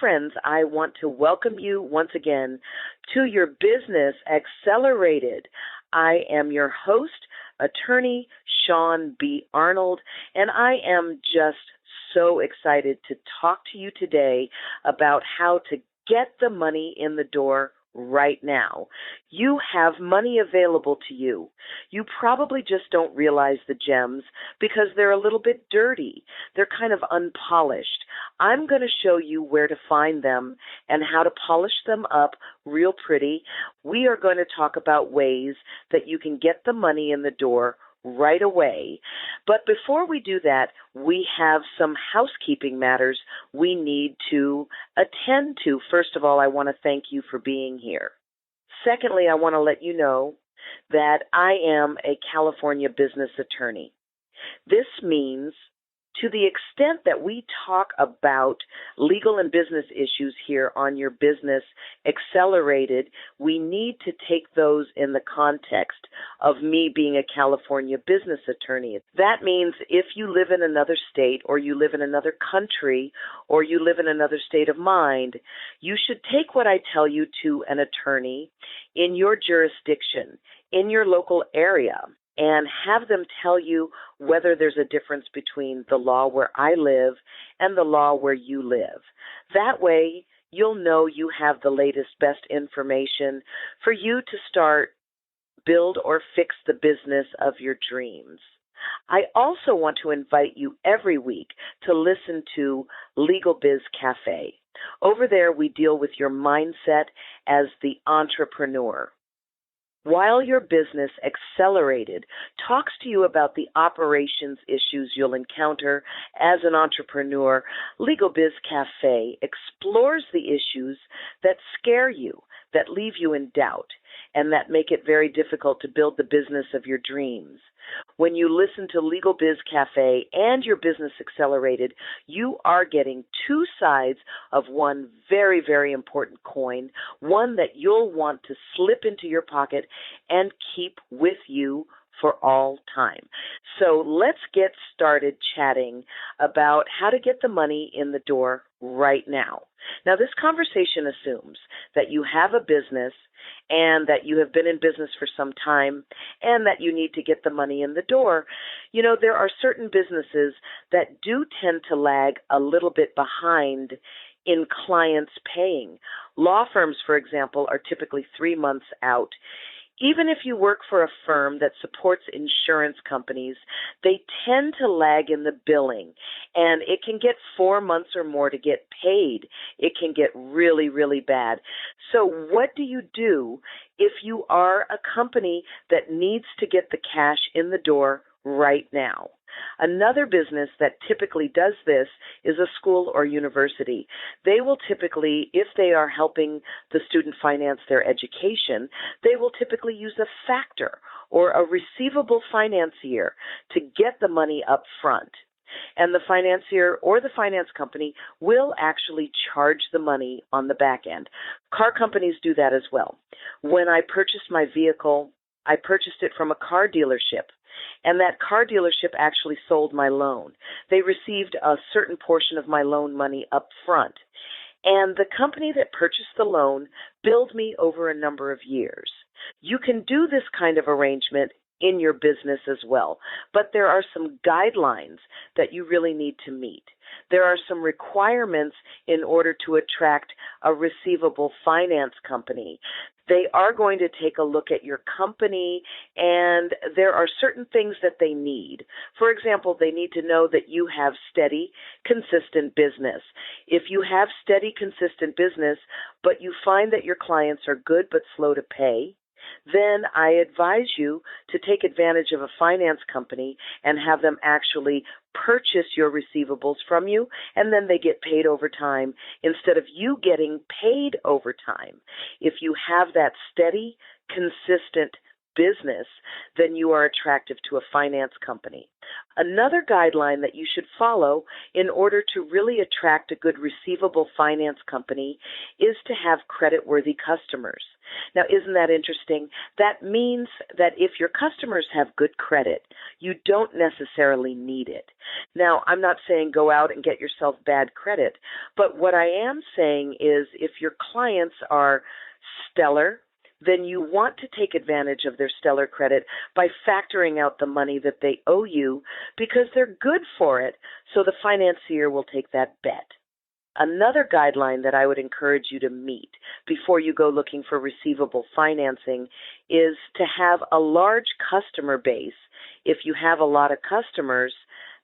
friends, I want to welcome you once again to your Business Accelerated. I am your host, Attorney Shaune B. Arnold, and I am just so excited to talk to you today about how to get the money in the door right now. You have money available to you. You probably just don't realize the gems because they're a little bit dirty. They're kind of unpolished. I'm going to show you where to find them and how to polish them up real pretty. We are going to talk about ways that you can get the money in the door right away. But before we do that, we have some housekeeping matters we need to attend to. First of all, I want to thank you for being here. Secondly, I want to let you know that I am a California business attorney. This means to the extent that we talk about legal and business issues here on your Business Accelerated, we need to take those in the context of me being a California business attorney. That means if you live in another state or you live in another country or you live in another state of mind, you should take what I tell you to an attorney in your jurisdiction, in your local area, and have them tell you whether there's a difference between the law where I live and the law where you live. That way, you'll know you have the latest, best information for you to start, build, or fix the business of your dreams. I also want to invite you every week to listen to Legal Biz Cafe. Over there, we deal with your mindset as the entrepreneur. While your Business Accelerated talks to you about the operations issues you'll encounter as an entrepreneur, Legal Biz Cafe explores the issues that scare you, that leave you in doubt, and that make it very difficult to build the business of your dreams. When you listen to Legal Biz Cafe and your Business Accelerated, you are getting two sides of one very, very important coin, one that you'll want to slip into your pocket and keep with you for all time. So let's get started chatting about how to get the money in the door right now. Now, this conversation assumes that you have a business and that you have been in business for some time and that you need to get the money in the door. You know, there are certain businesses that do tend to lag a little bit behind in clients paying. Law firms, for example, are typically 3 months out. Even if you work for a firm that supports insurance companies, they tend to lag in the billing, and it can get 4 months or more to get paid. It can get really, really bad. So what do you do if you are a company that needs to get the cash in the door right now? Another business that typically does this is a school or university. They will typically, if they are helping the student finance their education, they will typically use a factor or a receivable financier to get the money up front. And the financier or the finance company will actually charge the money on the back end. Car companies do that as well. When I purchased my vehicle, I purchased it from a car dealership. And that car dealership actually sold my loan. They received a certain portion of my loan money up front. And the company that purchased the loan billed me over a number of years. You can do this kind of arrangement in your business as well, but there are some guidelines that you really need to meet. There are some requirements in order to attract a receivable finance company. They are going to take a look at your company, and there are certain things that they need. For example, they need to know that you have steady, consistent business. If you have steady, consistent business, but you find that your clients are good but slow to pay, then I advise you to take advantage of a finance company and have them actually purchase your receivables from you, and then they get paid over time instead of you getting paid over time. If you have that steady, consistent business, then you are attractive to a finance company. Another guideline that you should follow in order to really attract a good receivable finance company is to have creditworthy customers. Now, isn't that interesting? That means that if your customers have good credit, you don't necessarily need it. Now, I'm not saying go out and get yourself bad credit, but what I am saying is if your clients are stellar, then you want to take advantage of their stellar credit by factoring out the money that they owe you because they're good for it, so the financier will take that bet. Another guideline that I would encourage you to meet before you go looking for receivable financing is to have a large customer base. If you have a lot of customers,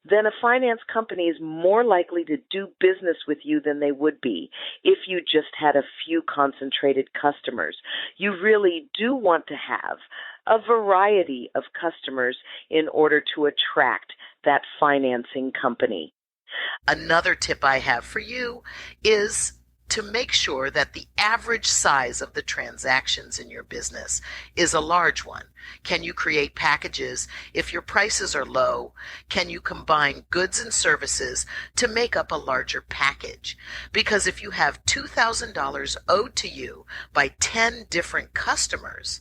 then a finance company is more likely to do business with you than they would be if you just had a few concentrated customers. You really do want to have a variety of customers in order to attract that financing company. Another tip I have for you is to make sure that the average size of the transactions in your business is a large one. Can you create packages if your prices are low? Can you combine goods and services to make up a larger package? Because if you have $2,000 owed to you by 10 different customers,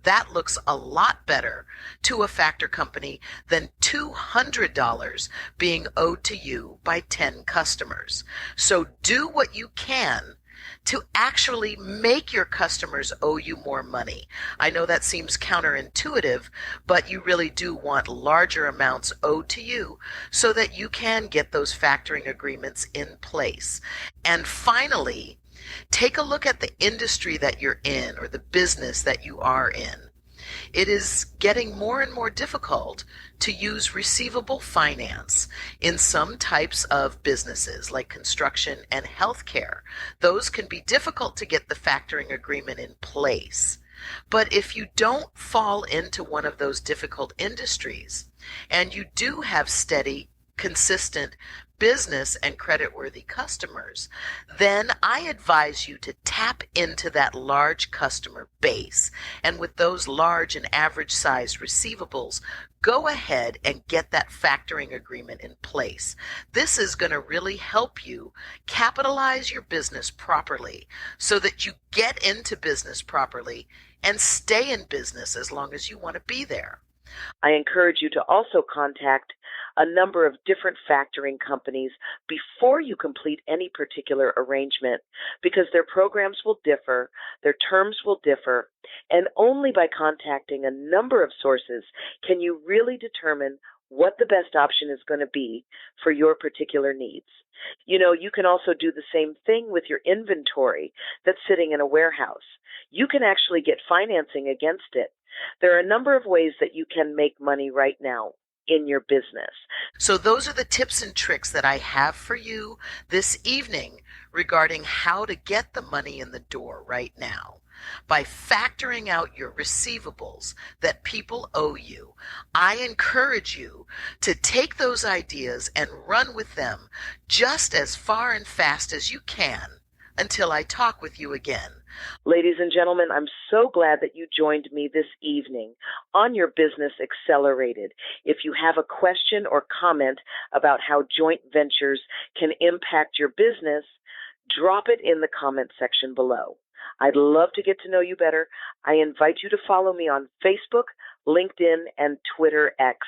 that looks a lot better to a factor company than $200 being owed to you by 10 customers. So do what you can to actually make your customers owe you more money. I know that seems counterintuitive, but you really do want larger amounts owed to you so that you can get those factoring agreements in place. And finally, take a look at the industry that you're in or the business that you are in. It is getting more and more difficult to use receivable finance in some types of businesses like construction and healthcare. Those can be difficult to get the factoring agreement in place. But if you don't fall into one of those difficult industries and you do have steady, consistent business and creditworthy customers, then I advise you to tap into that large customer base. And with those large and average sized receivables, go ahead and get that factoring agreement in place. This is going to really help you capitalize your business properly so that you get into business properly and stay in business as long as you want to be there. I encourage you to also contact a number of different factoring companies before you complete any particular arrangement because their programs will differ, their terms will differ, and only by contacting a number of sources can you really determine what the best option is going to be for your particular needs. You know, you can also do the same thing with your inventory that's sitting in a warehouse. You can actually get financing against it. There are a number of ways that you can make money right now in your business. So those are the tips and tricks that I have for you this evening regarding how to get the money in the door right now. By factoring out your receivables that people owe you, I encourage you to take those ideas and run with them just as far and fast as you can until I talk with you again. Ladies and gentlemen, I'm so glad that you joined me this evening on your Business Accelerated. If you have a question or comment about how joint ventures can impact your business, drop it in the comment section below. I'd love to get to know you better. I invite you to follow me on Facebook, LinkedIn, and Twitter X.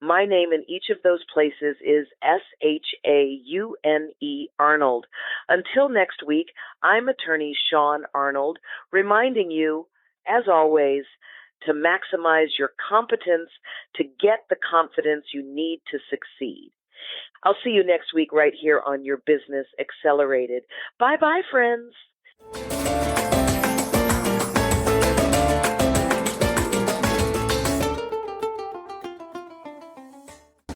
My name in each of those places is Shaune Arnold. Until next week, I'm Attorney Shaune Arnold, reminding you, as always, to maximize your competence to get the confidence you need to succeed. I'll see you next week right here on your Business Accelerated. Bye-bye, friends.